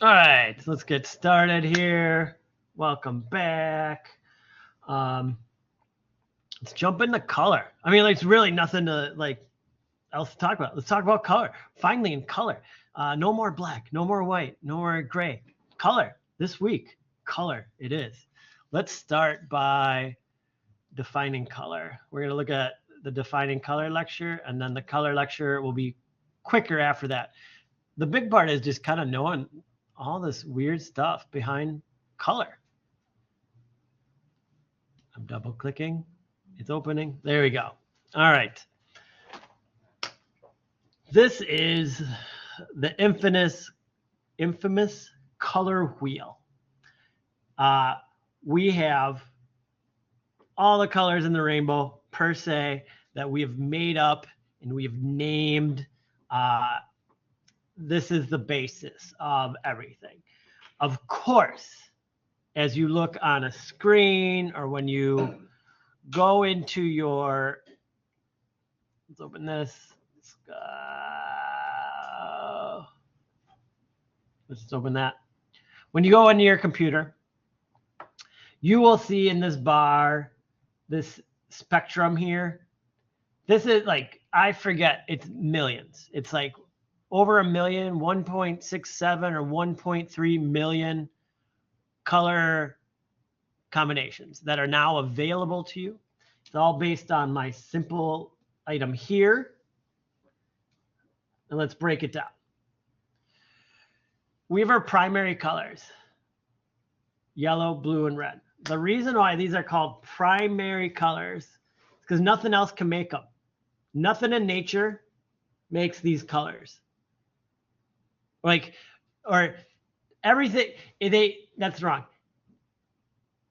All right, so let's get started here. Welcome back. Let's jump into color. I mean, like, it's really nothing to else to talk about. Let's talk about color. Finally, in color. No more black, no more white, no more gray. Color this week. Color it is. Let's start by defining color. We're going to look at the defining color lecture, and then the color lecture will be quicker after that. The big part is just kind of knowing all this weird stuff behind color. I'm double clicking. It's opening. There we go. All right. This is the infamous color wheel. We have all the colors in the rainbow per se that we have made up and we have named. This is the basis of everything. Of course, as you look on a screen or when you go into your, let's open this. Let's just open that. When you go into your computer, you will see in this bar, this spectrum here. This is like, I forget, it's millions. It's like over a million, 1.67 or 1.3 million color combinations that are now available to you. It's all based on my simple item here. And let's break it down. We have our primary colors, yellow, blue, and red. The reason why these are called primary colors is because nothing else can make them. Nothing in nature makes these colors. Or everything, that's wrong.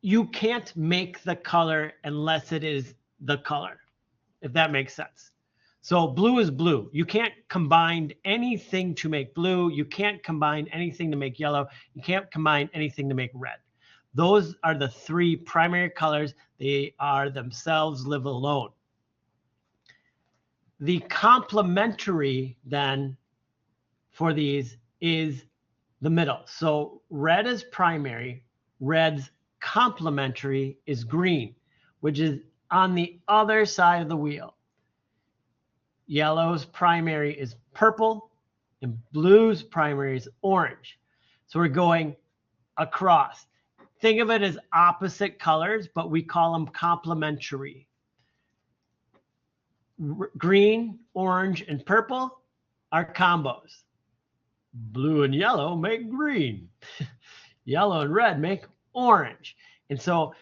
You can't make the color unless it is the color, if that makes sense. So blue is blue. You can't combine anything to make blue. You can't combine anything to make yellow. You can't combine anything to make red. Those are the three primary colors. They are themselves live alone. The complementary then for these is the middle. So red is primary, red's complementary is green, which is on the other side of the wheel. Yellow's primary is purple and blue's primary is orange. So we're going across. Think of it as opposite colors, but we call them complementary. Green, orange, and purple are combos. Blue and yellow make green. Yellow and red make orange. And so,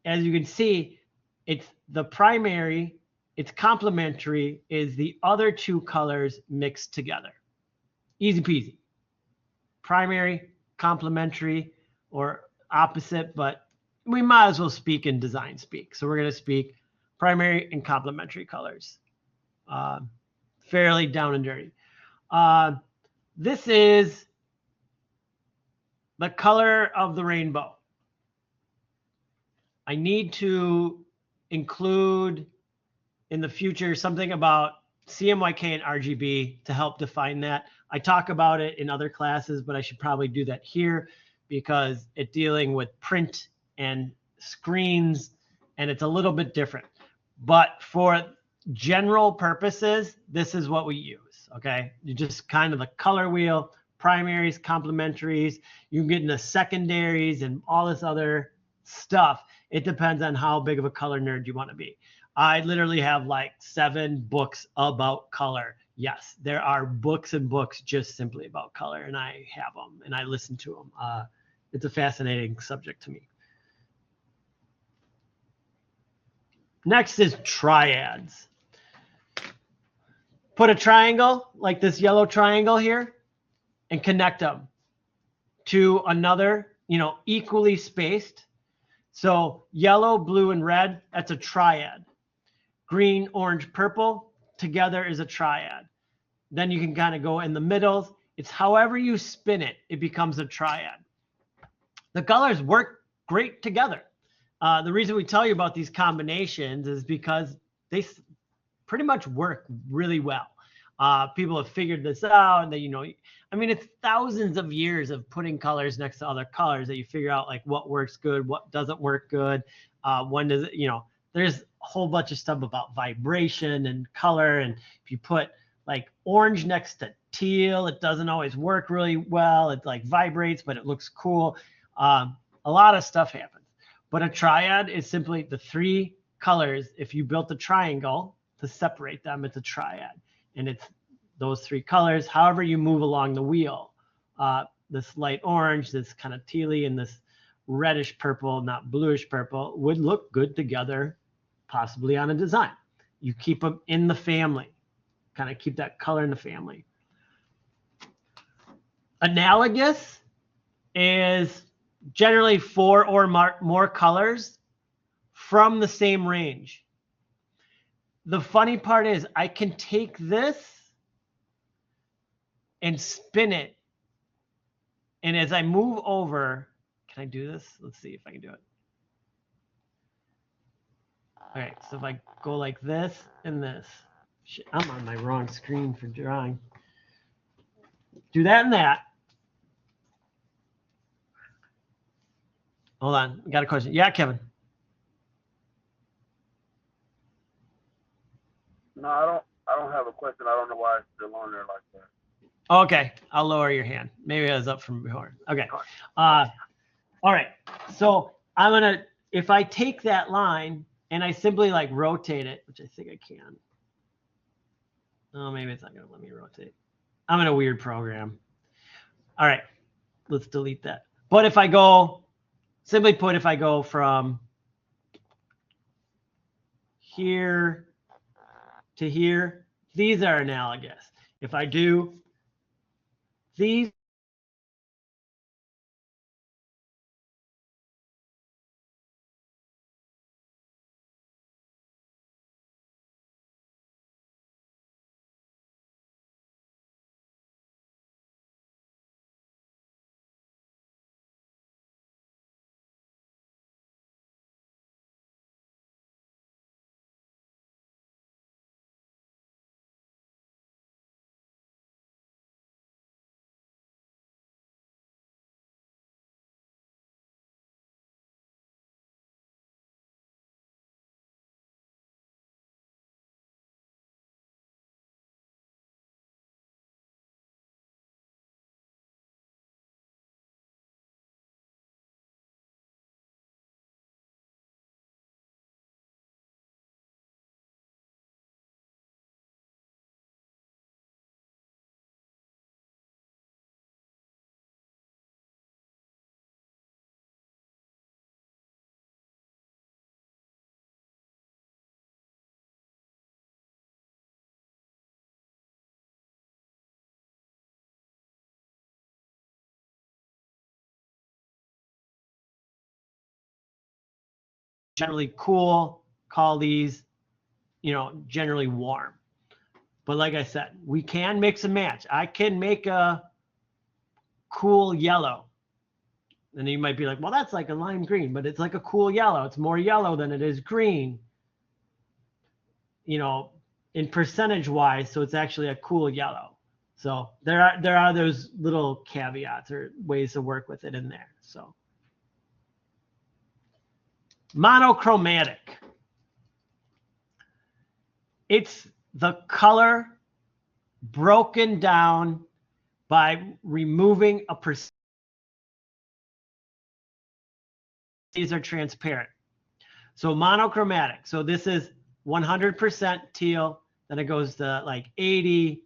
as you can see, it's the primary, it's complementary, is the other two colors mixed together. Easy peasy. Primary, complementary, or opposite, but we might as well speak in design speak. So we're going to speak primary and complementary colors. Fairly down and dirty. This is the color of the rainbow. I need to include in the future something about CMYK and RGB to help define that. I talk about it in other classes, but I should probably do that here because it's dealing with print and screens and it's a little bit different. But for general purposes, this is what we use, okay? You just kind of the color wheel, primaries, complementaries. You can get into secondaries and all this other stuff. It depends on how big of a color nerd you want to be. I literally have like 7 books about color. Yes, there are books and books just simply about color, and I have them and I listen to them. It's a fascinating subject to me. Next is triads. Put a triangle like this yellow triangle here and connect them to another, equally spaced. So yellow, blue, and red, that's a triad. Green, orange, purple, together is a triad. Then you can kind of go in the middle. It's however you spin it, it becomes a triad. The colors work great together. The reason we tell you about these combinations is because they pretty much work really well. People have figured this out, and that, you know, I mean, it's thousands of years of putting colors next to other colors that you figure out like what works good, what doesn't work good. When does it, you know, there's a whole bunch of stuff about vibration and color. And if you put like orange next to teal, it doesn't always work really well. It like vibrates, but it looks cool. A lot of stuff happens. But a triad is simply the three colors. If you built a triangle to separate them, it's a triad. And it's those three colors, however you move along the wheel. This light orange, this kind of tealy, and this reddish purple, not bluish purple, would look good together, possibly on a design. You keep them in the family, kind of keep that color in the family. Analogous is generally 4 or more colors from the same range. The funny part is I can take this and spin it. And as I move over, can I do this? Let's see if I can do it. All right, so if I go like this and this, shit, I'm on my wrong screen for drawing. Do that and that. Hold on, got a question. Yeah, Kevin. No, I don't have a question. I don't know why it's still on there like that. Okay, I'll lower your hand. Maybe I was up from before. Okay. All right. So I'm gonna, if I take that line and I simply like rotate it, which I think I can. Oh, maybe it's not gonna let me rotate. I'm in a weird program. All right, let's delete that. But if I go, simply put, if I go from here to here, these are analogous. If I do these, generally cool, call these, you know, generally warm. But like I said, we can mix and match. I can make a cool yellow. And you might be like, well, that's like a lime green, but it's like a cool yellow. It's more yellow than it is green, you know, in percentage wise. So it's actually a cool yellow. So there are those little caveats or ways to work with it in there. So monochromatic. It's the color broken down by removing a percentage. These are transparent. So monochromatic. So this is 100% teal. Then it goes to like 80,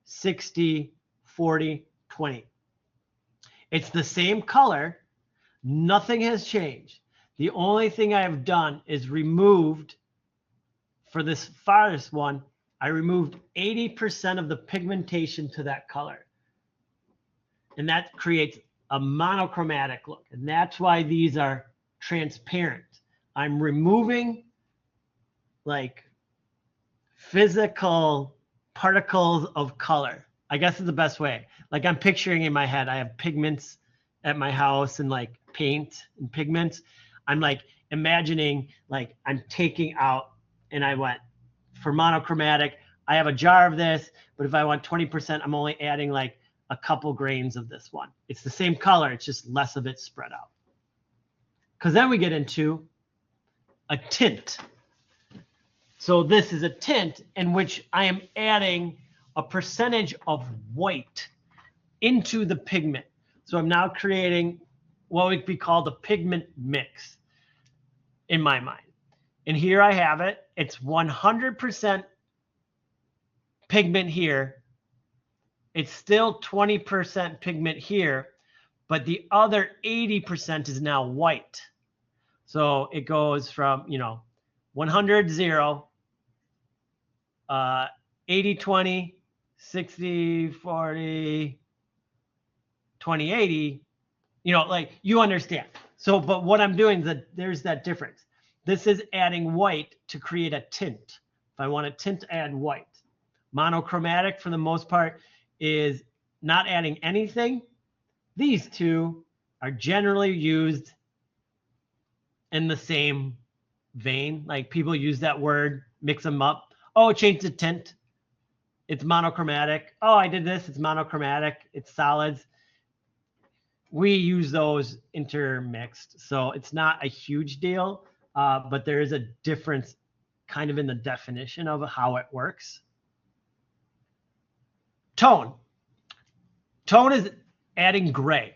60, 40, 20. It's the same color. Nothing has changed. The only thing I have done is removed, for this farthest one, I removed 80% of the pigmentation to that color. And that creates a monochromatic look. And that's why these are transparent. I'm removing like physical particles of color. I guess is the best way. Like I'm picturing in my head, I have pigments at my house and like paint and pigments. I'm like imagining like I'm taking out, and I went for monochromatic, I have a jar of this, but if I want 20%, I'm only adding like a couple grains of this one. It's the same color, it's just less of it spread out. Because then we get into a tint. So this is a tint in which I am adding a percentage of white into the pigment. So I'm now creating what would be called a pigment mix in my mind. And here I have it. It's 100% pigment here. It's still 20% pigment here, but the other 80% is now white. So it goes from, 100, 0, 80, 20, 60, 40, 20, 80, like you understand. So, but what I'm doing is that there's that difference. This is adding white to create a tint. If I want a tint, add white. Monochromatic, for the most part, is not adding anything. These two are generally used in the same vein. Like people use that word, mix them up. Oh, change the tint. It's monochromatic. Oh, I did this. It's monochromatic. It's solids. We use those intermixed. So it's not a huge deal, but there is a difference kind of in the definition of how it works. Tone. Tone is adding gray.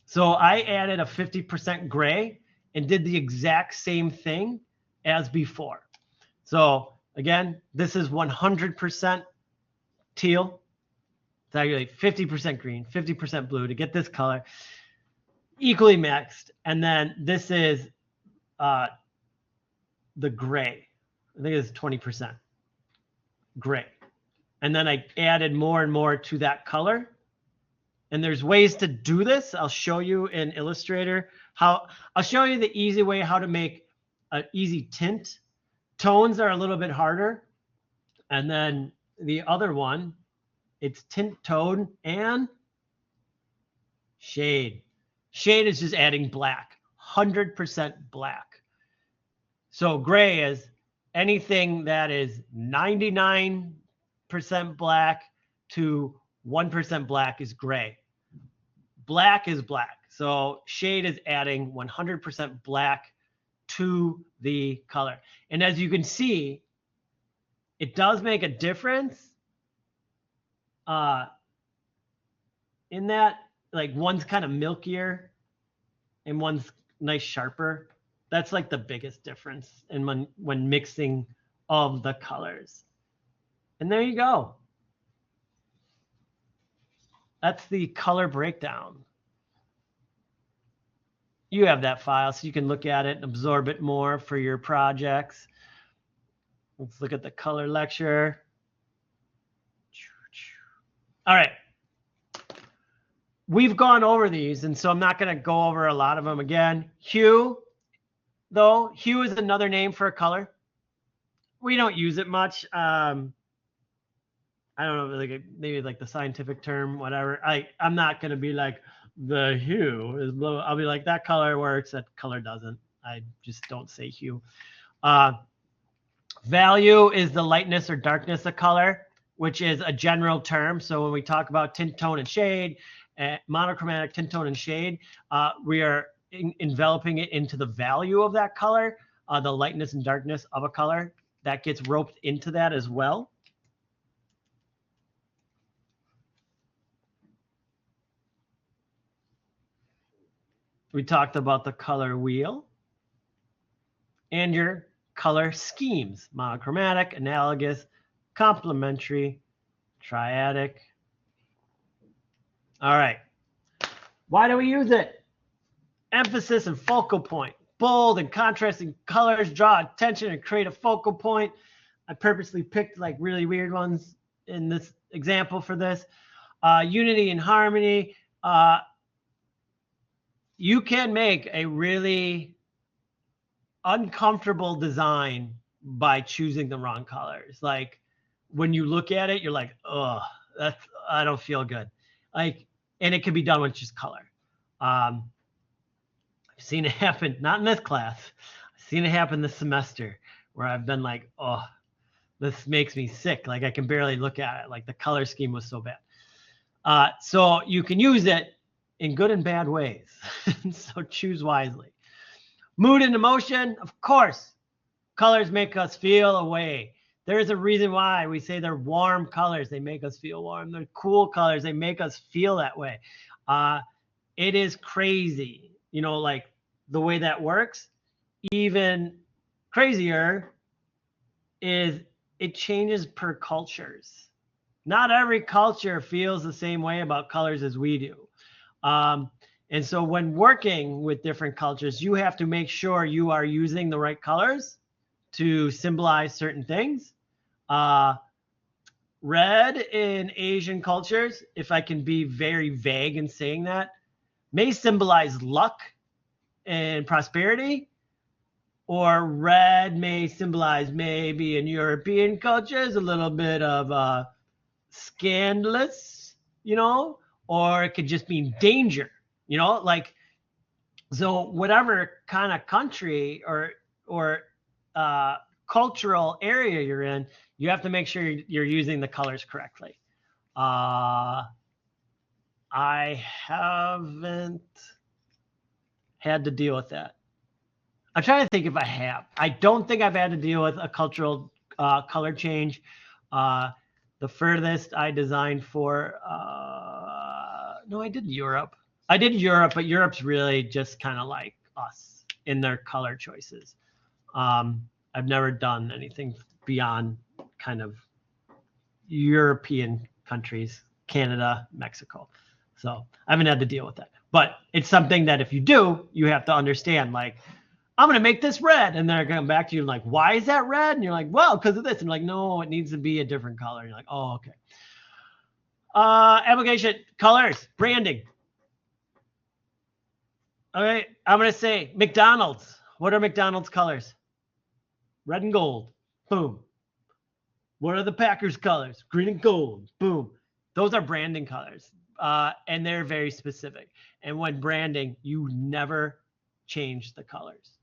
So I added a 50% gray and did the exact same thing as before. So again, this is 100% teal. It's actually 50% green, 50% blue to get this color equally mixed. And then this is the gray. I think it's 20% gray. And then I added more and more to that color. And there's ways to do this. I'll show you in Illustrator I'll show you the easy way how to make an easy tint. Tones are a little bit harder. And then the other one, it's tint, tone, and shade. Shade is just adding black, 100% black. So gray is anything that is 99% black to 1% black is gray. Black is black. So shade is adding 100% black to the color. And as you can see, it does make a difference in that, like one's kind of milkier and one's nice sharper. That's like the biggest difference in when mixing of the colors. And there you go. That's the color breakdown. You have that file, so you can look at it and absorb it more for your projects. Let's look at the color lecture. All right. We've gone over these, and so I'm not going to go over a lot of them again. Hue, though, hue is another name for a color. We don't use it much. I don't know, like maybe like the scientific term, whatever. I'm not going to be like, the hue is blue. I'll be like, that color works, that color doesn't. I just don't say hue. Value is the lightness or darkness of color, which is a general term. So when we talk about tint, tone, and shade, monochromatic tint, tone, and shade, we are enveloping it into the value of that color, the lightness and darkness of a color. That gets roped into that as well. We talked about the color wheel and your color schemes: monochromatic, analogous, complementary, triadic. All right. Why do we use it? Emphasis and focal point. Bold and contrasting colors draw attention and create a focal point. I purposely picked like really weird ones in this example for this. Unity and harmony. You can make a really uncomfortable design by choosing the wrong colors. Like when you look at it, you're like, oh, I don't feel good. Like, and it can be done with just color. I've seen it happen, not in this class. I've seen it happen this semester where I've been like, oh, this makes me sick. Like I can barely look at it. Like the color scheme was so bad. So you can use it in good and bad ways. So choose wisely. Mood and emotion, of course. Colors make us feel a way. There's a reason why we say they're warm colors. They make us feel warm. They're cool colors. They make us feel that way. It is crazy, like the way that works. Even crazier is it changes per cultures. Not every culture feels the same way about colors as we do. And so when working with different cultures, you have to make sure you are using the right colors to symbolize certain things. Red in Asian cultures, if I can be very vague in saying that, may symbolize luck and prosperity, or red may symbolize maybe in European cultures a little bit of scandalous, or it could just mean danger, like, so whatever kind of country or cultural area you're in, you have to make sure you're using the colors correctly. I haven't had to deal with that. I'm trying to think if I have. I don't think I've had to deal with a cultural color change. The furthest I designed for, no, I did Europe. But Europe's really just kind of like us in their color choices. I've never done anything beyond kind of European countries, Canada, Mexico. So I haven't had to deal with that. But it's something that if you do, you have to understand, like, I'm going to make this red. And they're going to come back to you like, why is that red? And you're like, well, because of this. And like, no, it needs to be a different color. And you're like, oh, okay. Application, colors, branding. Okay, I'm going to say McDonald's. What are McDonald's colors? Red and gold. Boom. What are the Packers colors? Green and gold. Boom. Those are branding colors. And they're very specific. And when branding, you never change the colors.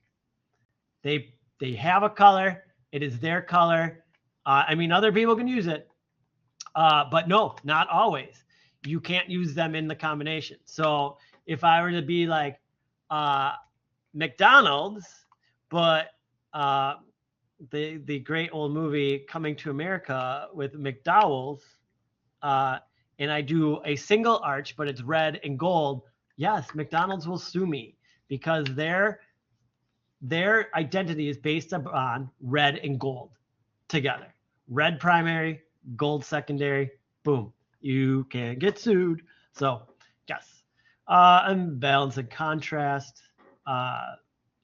They have a color. It is their color. Other people can use it. But no, not always. You can't use them in the combination. So if I were to be like McDonald's, but the great old movie Coming to America with McDowell's, and I do a single arch, but it's red and gold, yes, McDonald's will sue me because their identity is based upon red and gold together. Red primary, gold secondary, boom, you can get sued. So yes, and balance and contrast,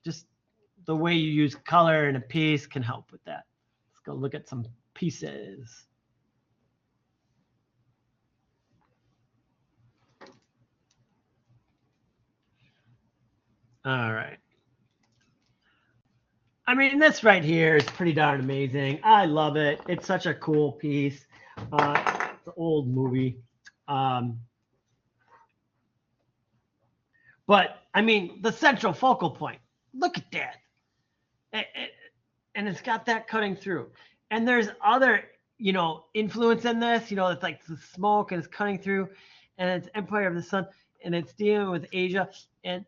just the way you use color in a piece can help with that. Let's go look at some pieces. All right. This right here is pretty darn amazing. I love it. It's such a cool piece. It's an old movie. But the central focal point, look at that. And it's got that cutting through. And there's other, influence in this, it's like the smoke and it's cutting through, and it's Empire of the Sun, and it's dealing with Asia, and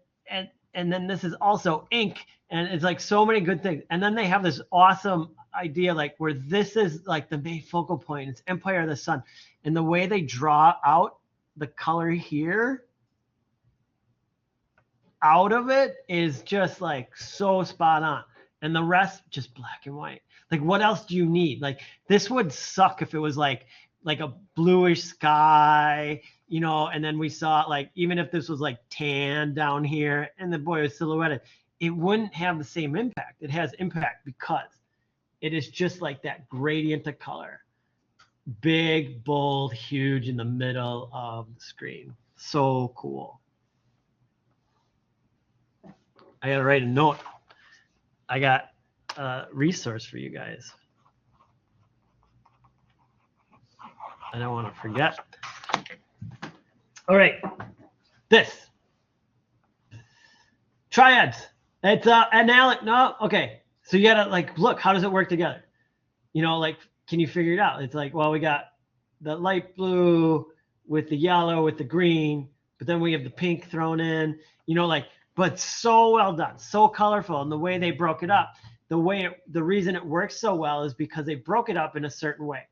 then this is also ink, and it's like so many good things. And then they have this awesome idea, like where this is like the main focal point. It's Empire of the Sun, and the way they draw out the color here out of it is just like so spot on. And the rest just black and white. Like, what else do you need? Like, this would suck if it was like a bluish sky, and then we saw like, even if this was like tan down here and the boy was silhouetted, it wouldn't have the same impact. It has impact because it is just like that gradient of color. Big, bold, huge in the middle of the screen. So cool. I gotta write a note. I got a resource for you guys. I don't want to forget. All right, this triads. It's no, okay. So you gotta like look. How does it work together? Like can you figure it out? It's like, well, we got the light blue with the yellow with the green, but then we have the pink thrown in, but so well done, so colorful. And the way they broke it up, the reason it works so well is because they broke it up in a certain way.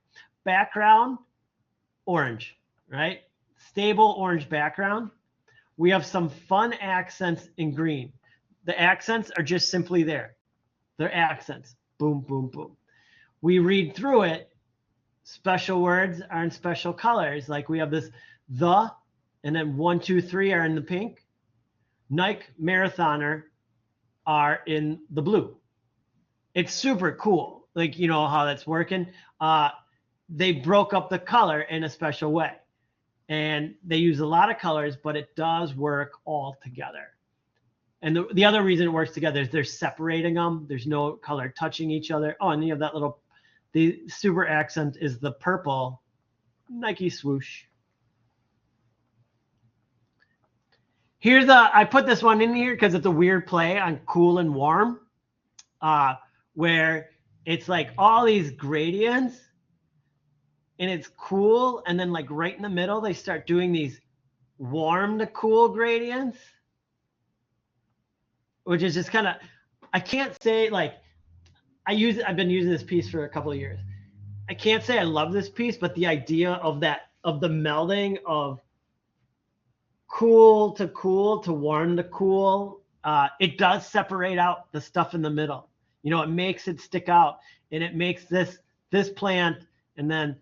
Background, orange, right? Stable orange background. We have some fun accents in green. The accents are just simply there. They're accents. Boom, boom, boom. We read through it. Special words are in special colors. Like we have this the, and then 1, 2, 3 are in the pink. Nike Marathoner are in the blue. It's super cool. Like, how that's working. They broke up the color in a special way. And they use a lot of colors, but it does work all together. And the other reason it works together is they're separating them. There's no color touching each other. Oh, and you have the super accent is the purple Nike swoosh. I put this one in here because it's a weird play on cool and warm, where it's like all these gradients and it's cool. And then like right in the middle, they start doing these warm to cool gradients, which is just kind of, I can't say like, I've been using this piece for a couple of years. I can't say I love this piece, but the idea of the melding of cool to warm to cool, it does separate out the stuff in the middle. It makes it stick out, and it makes this plant, and then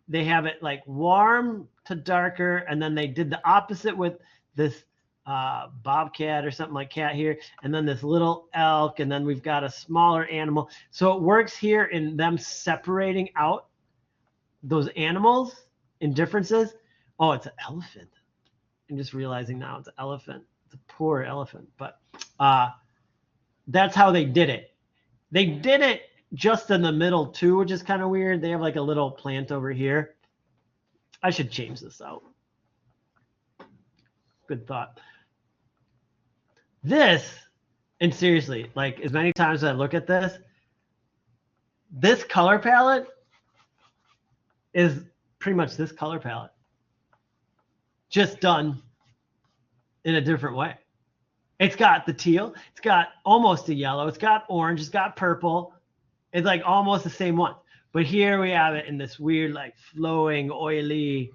they have it like warm to darker, and then they did the opposite with this bobcat or something like cat here, and then this little elk, and then we've got a smaller animal. So it works here in them separating out those animals in differences. Oh, it's an elephant. I'm just realizing now it's an elephant. It's a poor elephant, but that's how they did it. They did it just in the middle too, which is kind of weird. They have like a little plant over here. I should change this out. Good thought. This, and seriously, like as many times as I look at this color palette is pretty much this color palette, just done in a different way. It's got the teal, it's got almost a yellow, it's got orange, it's got purple. It's like almost the same one. But here we have it in this weird, like flowing, oily,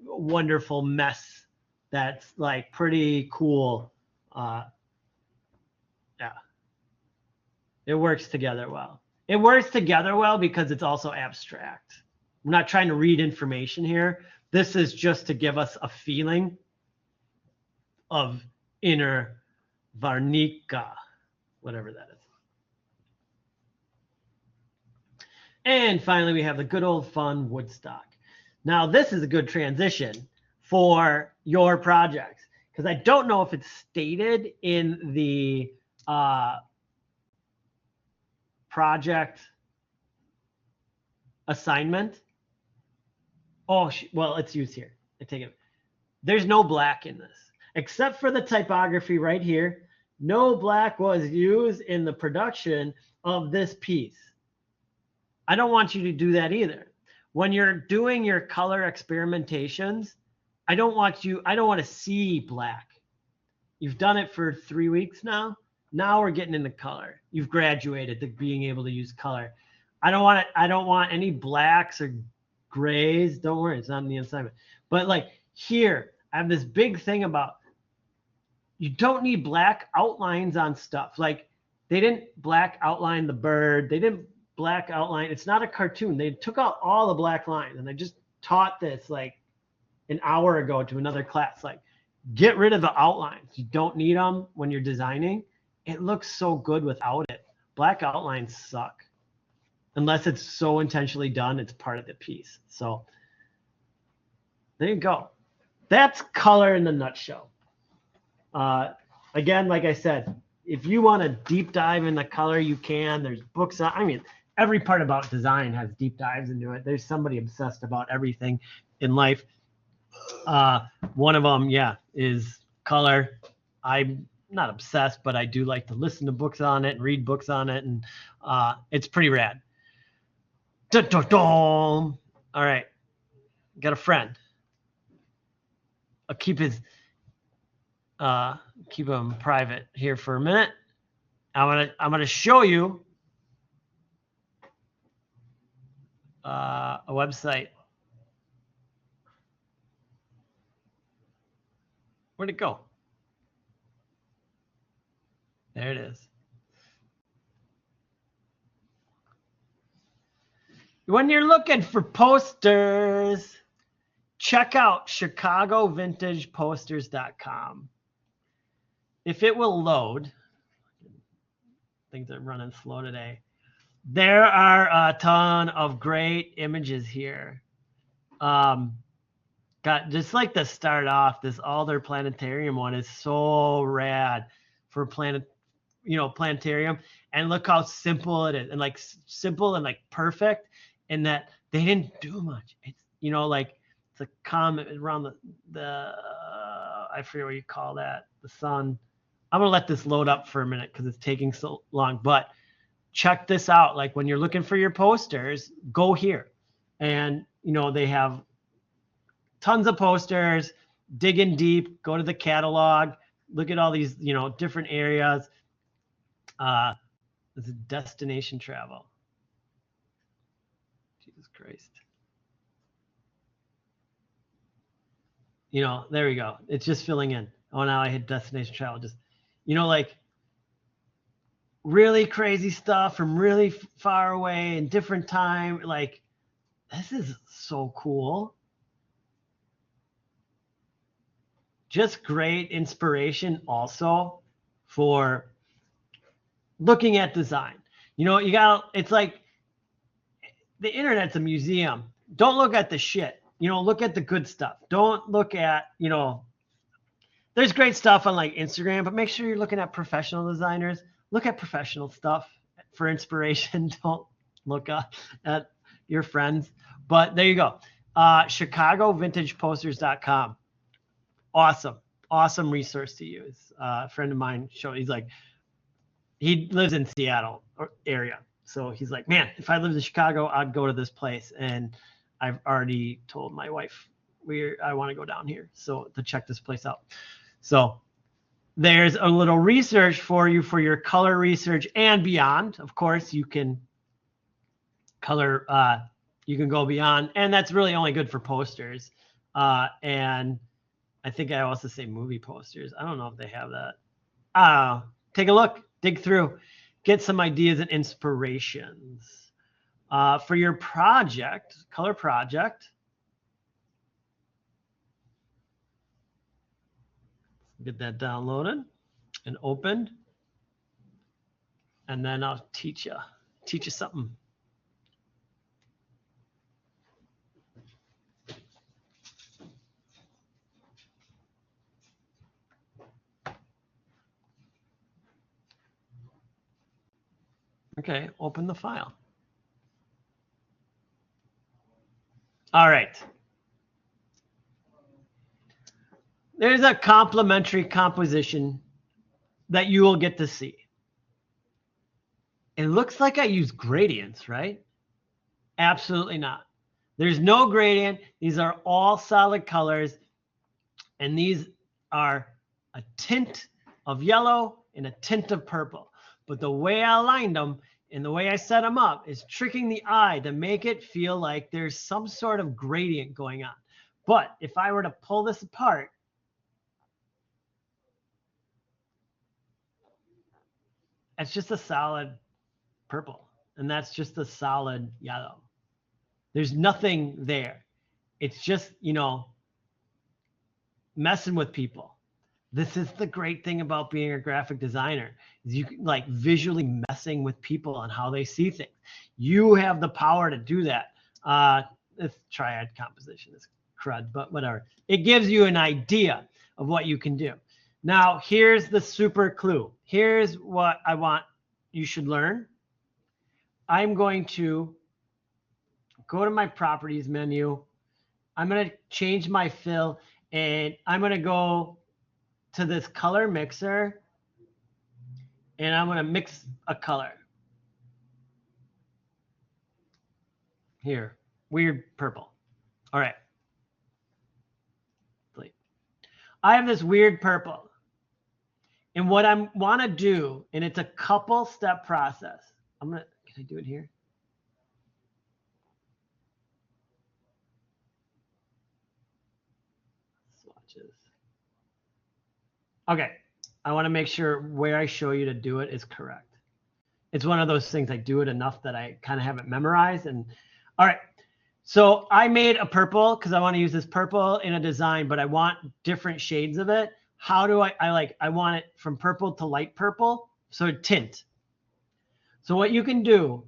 wonderful mess that's like pretty cool. Yeah, it works together well. It works together well because it's also abstract. I'm not trying to read information here. This is just to give us a feeling of inner Varnika, whatever that is. And finally, we have the good old fun Woodstock. Now, this is a good transition for your projects because I don't know if it's stated in the project assignment. Oh, well, it's used here. I take it. There's no black in this, except for the typography right here. No black was used in the production of this piece. I don't want you to do that either. When you're doing your color experimentations, I don't want to see black. You've done it for 3 weeks now. Now we're getting into color. You've graduated to being able to use color. I don't want any blacks or grays. Don't worry, it's not in the assignment. But like here, I have this big thing about you don't need black outlines on stuff. Like they didn't black outline the bird. They didn't black outline. It's not a cartoon. They took out all the black lines, and I just taught this like an hour ago to another class. Like, get rid of the outlines. You don't need them when you're designing. It looks so good without it. Black outlines suck. Unless it's so intentionally done, it's part of the piece. So there you go. That's color in a nutshell. Again, like I said, if you want to deep dive into color, you can. There's books on, I mean, every part about design has deep dives into it. There's somebody obsessed about everything in life. One of them, is color. I'm not obsessed, but I do like to listen to books on it and read books on it, and it's pretty rad. All right. Got a friend. I'll keep him private here for a minute. I'm gonna show you a website. Where'd it go? There it is. When you're looking for posters, check out ChicagoVintagePosters.com. If it will load, things are running slow today. There are a ton of great images here. Got just like to start off, this Alder Planetarium one is so rad for planetarium, and look how simple it is, and like simple and like perfect, in that they didn't do much. It's like it's a comet around the I forget what you call that, the sun. I'm gonna let this load up for a minute because it's taking so long, but check this out. Like when you're looking for your posters, go here, and they have tons of posters. Dig in deep, go to the catalog, look at all these different areas. This is destination travel. Jesus Christ. There we go. It's just filling in. Oh, now I hit destination travel. Just like really crazy stuff from really far away and different time. Like, this is so cool. Just great inspiration also for looking at design. It's like the internet's a museum. Don't look at the shit. Look at the good stuff. Don't look at, there's great stuff on like Instagram, but make sure you're looking at professional designers. Look at professional stuff for inspiration. Don't look at your friends. But there you go. ChicagoVintagePosters.com. Awesome resource to use. A friend of mine he lives in Seattle area. So he's like, man, if I lived in Chicago, I'd go to this place. And I've already told my wife I want to go down here to check this place out. So there's a little research for you for your color research and beyond. Of course, you can you can go beyond, and that's really only good for posters. And I think I also say movie posters. I don't know if they have that. Take a look, dig through, get some ideas and inspirations for your project, color project. Get that downloaded and opened, and then I'll teach you something. Okay, open the file. All right. There's a complementary composition that you will get to see. It looks like I use gradients, right? Absolutely not. There's no gradient. These are all solid colors, and these are a tint of yellow and a tint of purple. But the way I aligned them and the way I set them up is tricking the eye to make it feel like there's some sort of gradient going on. But if I were to pull this apart, it's just a solid purple, and that's just a solid yellow. There's nothing there. It's just, messing with people. This is the great thing about being a graphic designer, is you can like visually messing with people on how they see things. You have the power to do that. This triad composition is crud, but whatever. It gives you an idea of what you can do. Now, here's the super clue. Here's what I want you should learn. I'm going to go to my properties menu. I'm going to change my fill, and I'm going to go to this color mixer, and I'm going to mix a color. Here, weird purple. All right. I have this weird purple. And what I want to do, and it's a couple step process. Can I do it here? Swatches. Okay. I want to make sure where I show you to do it is correct. It's one of those things I do it enough that I kind of have it memorized. And all right. So I made a purple because I want to use this purple in a design, but I want different shades of it. How do I want it from purple to light purple. So tint. So what you can do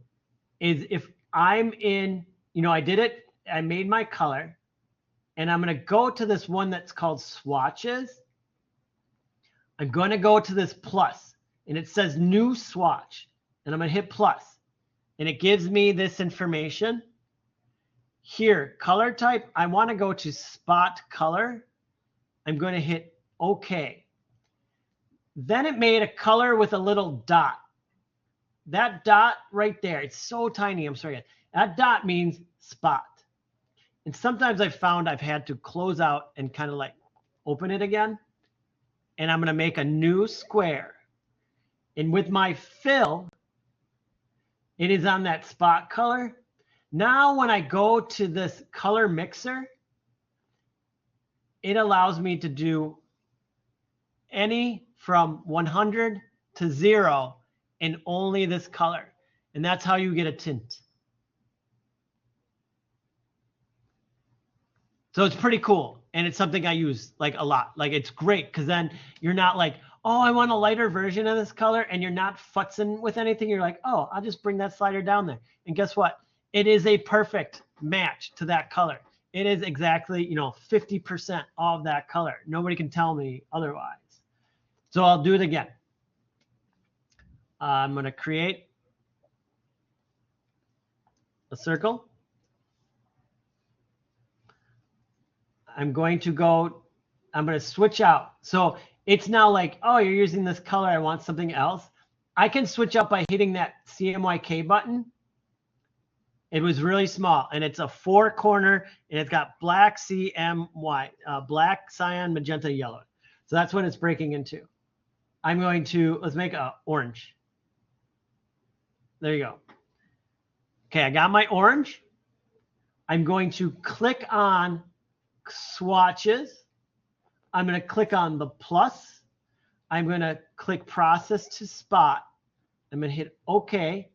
is if I'm in, I did it, I made my color, and I'm going to go to this one that's called swatches. I'm going to go to this plus, and it says new swatch, and I'm going to hit plus, and it gives me this information. Here, color type, I want to go to spot color. I'm going to hit OK. Then it made a color with a little dot. That dot right there, it's so tiny, I'm sorry. That dot means spot. And sometimes I've found I've had to close out and kind of like open it again. And I'm going to make a new square. And with my fill, it is on that spot color. Now when I go to this color mixer, it allows me to do any from 100 to 0 and only this color. And that's how you get a tint. So it's pretty cool. And it's something I use like a lot. Like it's great because then you're not like, oh, I want a lighter version of this color. And you're not futzing with anything. You're like, oh, I'll just bring that slider down there. And guess what? It is a perfect match to that color. It is exactly, 50% of that color. Nobody can tell me otherwise. So I'll do it again. I'm going to create a circle. I'm going to switch out. So it's now like, oh, you're using this color. I want something else. I can switch out by hitting that CMYK button. It was really small, and it's a 4-corner, and it's got black CMY, black, cyan, magenta, yellow. So that's what it's breaking into. I'm going to, let's make a orange. There you go. Okay, I got my orange. I'm going to click on swatches. I'm going to click on the plus. I'm going to click process to spot. I'm going to hit OK.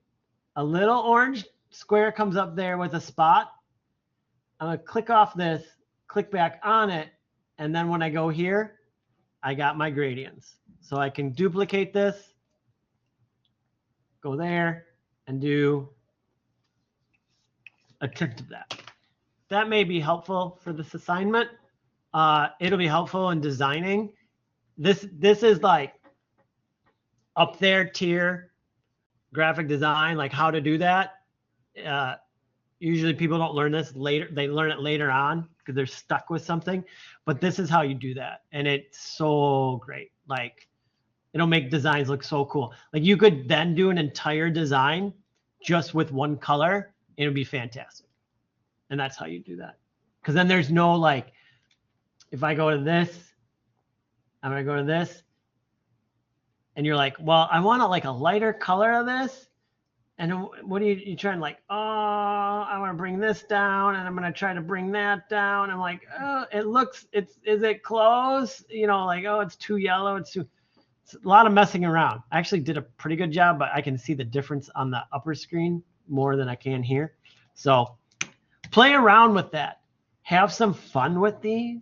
A little orange square comes up there with a spot. I'm going to click off this, click back on it, and then when I go here, I got my gradients. So I can duplicate this, go there, and do a tint of that. That may be helpful for this assignment. It'll be helpful in designing. This is like up there tier graphic design, like how to do that. Usually people don't learn this later. They learn it later on because they're stuck with something. But this is how you do that. And it's so great. Like it'll make designs look so cool. Like you could then do an entire design just with one color. And it'd be fantastic. And that's how you do that. Because then there's no like, if I go to this, I'm going to go to this. And you're like, well, I want a lighter color of this. And what are you trying like, oh, I want to bring this down and I'm going to try to bring that down. I'm like, oh, is it close? Like, oh, it's too yellow. It's a lot of messing around. I actually did a pretty good job, but I can see the difference on the upper screen more than I can here. So play around with that. Have some fun with these.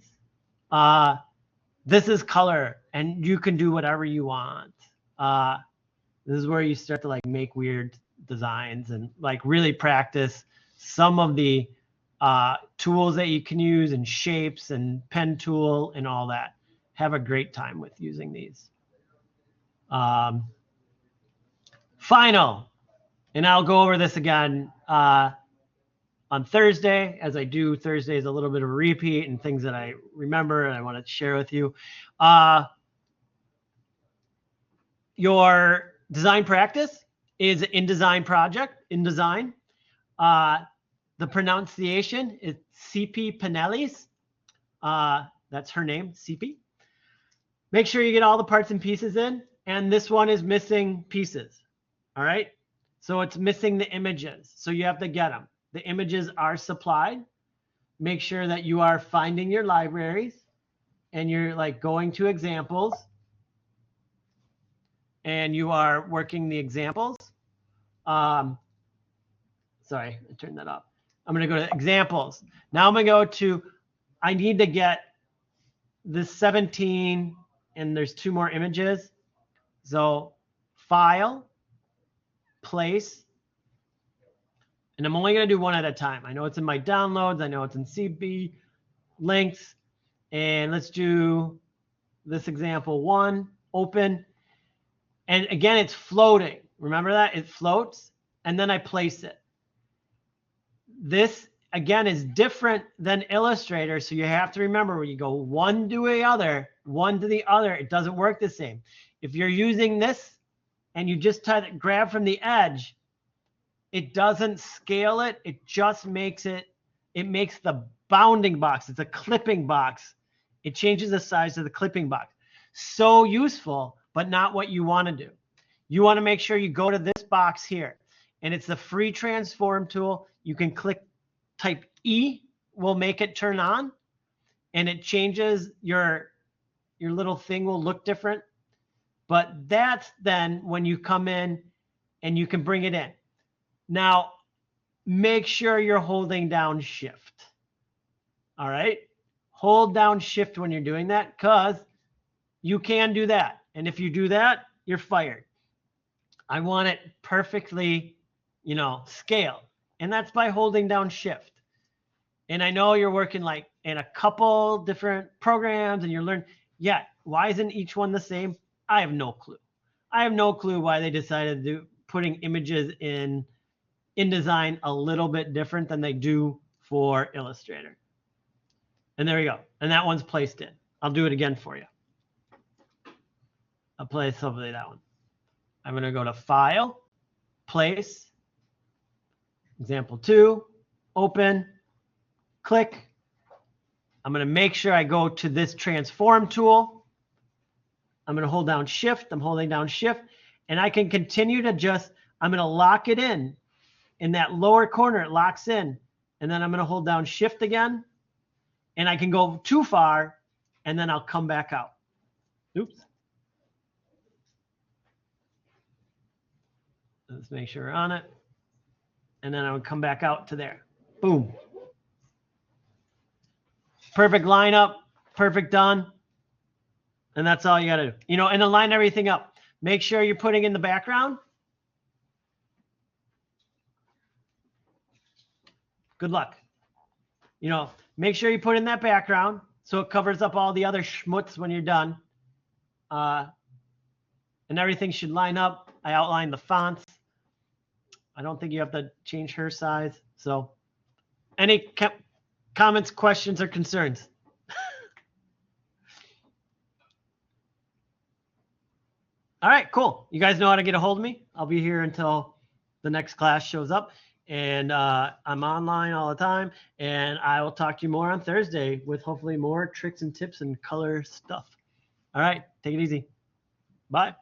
This is color and you can do whatever you want. This is where you start to like make weird designs and like really practice some of the tools that you can use and shapes and pen tool and all that. Have a great time with using these. Final, and I'll go over this again on Thursday, as I do. Thursday is a little bit of a repeat and things that I remember and I want to share with you. Your design practice is InDesign project, InDesign. The The pronunciation is CP Pinelli's. That's her name, CP. Make sure you get all the parts and pieces in. And this one is missing pieces. All right. So it's missing the images. So you have to get them. The images are supplied. Make sure that you are finding your libraries and you're like going to examples and you are working the examples. Sorry, I turned that off. I'm going to go to examples. Now I'm going to go to, I need to get this 17 and there's 2 more images. So file, place, and I'm only going to do one at a time. I know it's in my downloads. I know it's in CB links. And let's do this example 1, open. And again, it's floating. Remember that? It floats. And then I place it. This, again, is different than Illustrator. So you have to remember when you go one to the other, it doesn't work the same. If you're using this and you just grab from the edge, it doesn't scale it. It just makes it makes the bounding box. It's a clipping box. It changes the size of the clipping box. So useful, but not what you want to do. You want to make sure you go to this box here. And it's the free transform tool. You can type E, will make it turn on. And it changes your little thing will look different. But that's then when you come in and you can bring it in. Now, make sure you're holding down shift. All right. Hold down shift when you're doing that because you can do that. And if you do that, you're fired. I want it perfectly, scaled. And that's by holding down shift. And I know you're working like in a couple different programs and you're learning, yeah, why isn't each one the same? I have no clue. I have no clue why they decided to do putting images in InDesign a little bit different than they do for Illustrator. And there we go. And that one's placed in. I'll do it again for you. I'll place hopefully that one. I'm going to go to File, Place, Example 2, Open, click. I'm going to make sure I go to this Transform tool. I'm going to hold down Shift. I'm holding down Shift. And I can continue to I'm going to lock it in. In that lower corner, it locks in. And then I'm going to hold down Shift again. And I can go too far, and then I'll come back out. Oops. Let's make sure we're on it. And then I would come back out to there. Boom. Perfect lineup. Perfect done. And that's all you got to do. And align everything up. Make sure you're putting in the background. Good luck. Make sure you put in that background so it covers up all the other schmutz when you're done. And everything should line up. I outlined the fonts. I don't think you have to change her size. So any comments, questions, or concerns? All right, cool. You guys know how to get a hold of me. I'll be here until the next class shows up. And I'm online all the time. And I will talk to you more on Thursday with hopefully more tricks and tips and color stuff. All right, take it easy. Bye.